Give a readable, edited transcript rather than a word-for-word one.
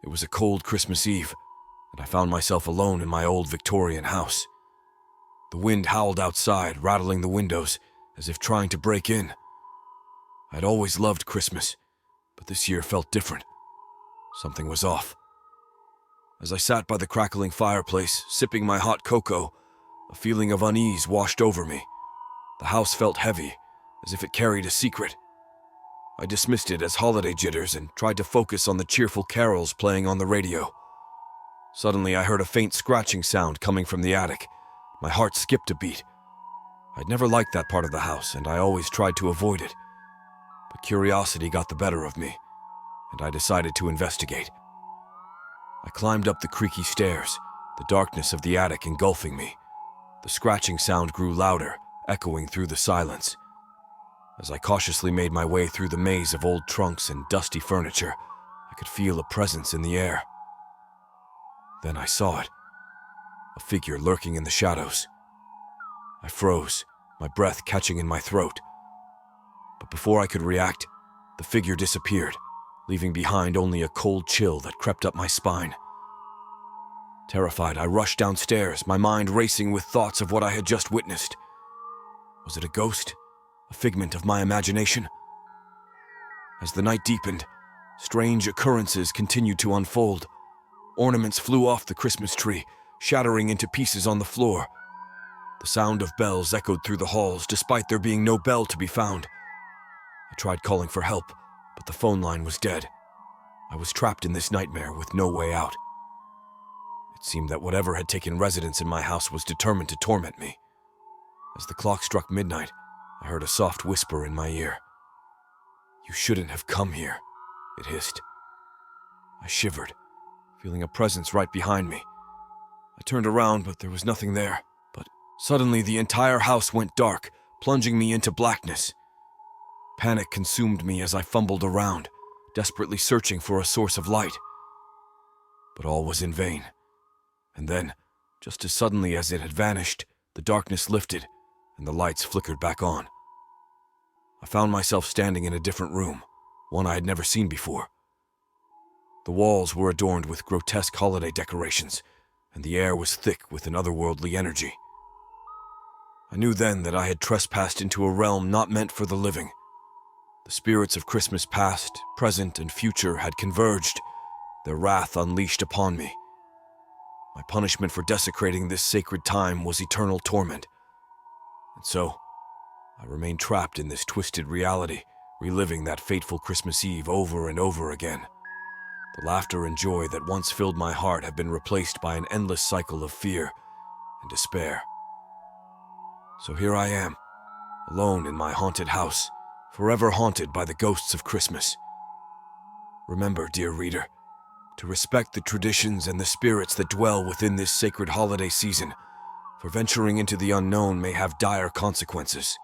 It was a cold Christmas Eve, and I found myself alone in my old Victorian house. The wind howled outside, rattling the windows, as if trying to break in. I'd always loved Christmas, but this year felt different. Something was off. As I sat by the crackling fireplace, sipping my hot cocoa, a feeling of unease washed over me. The house felt heavy, as if it carried a secret. I dismissed it as holiday jitters and tried to focus on the cheerful carols playing on the radio. Suddenly, I heard a faint scratching sound coming from the attic. My heart skipped a beat. I'd never liked that part of the house, and I always tried to avoid it. But curiosity got the better of me, and I decided to investigate. I climbed up the creaky stairs, the darkness of the attic engulfing me. The scratching sound grew louder, echoing through the silence. As I cautiously made my way through the maze of old trunks and dusty furniture, I could feel a presence in the air. Then I saw it, a figure lurking in the shadows. I froze, my breath catching in my throat. But before I could react, the figure disappeared, leaving behind only a cold chill that crept up my spine. Terrified, I rushed downstairs, my mind racing with thoughts of what I had just witnessed. Was it a ghost? A figment of my imagination? As the night deepened, strange occurrences continued to unfold. Ornaments flew off the Christmas tree, shattering into pieces on the floor. The sound of bells echoed through the halls, despite there being no bell to be found. I tried calling for help, but the phone line was dead. I was trapped in this nightmare with no way out. It seemed that whatever had taken residence in my house was determined to torment me. As the clock struck midnight, I heard a soft whisper in my ear. "You shouldn't have come here," it hissed. I shivered, feeling a presence right behind me. I turned around, but there was nothing there. But suddenly the entire house went dark, plunging me into blackness. Panic consumed me as I fumbled around, desperately searching for a source of light. But all was in vain. And then, just as suddenly as it had vanished, the darkness lifted, and the lights flickered back on. I found myself standing in a different room, one I had never seen before. The walls were adorned with grotesque holiday decorations, and the air was thick with an otherworldly energy. I knew then that I had trespassed into a realm not meant for the living. The spirits of Christmas past, present, and future had converged, their wrath unleashed upon me. My punishment for desecrating this sacred time was eternal torment. And so, I remained trapped in this twisted reality, reliving that fateful Christmas Eve over and over again. The laughter and joy that once filled my heart have been replaced by an endless cycle of fear and despair. So here I am, alone in my haunted house, forever haunted by the ghosts of Christmas. Remember, dear reader, to respect the traditions and the spirits that dwell within this sacred holiday season, for venturing into the unknown may have dire consequences.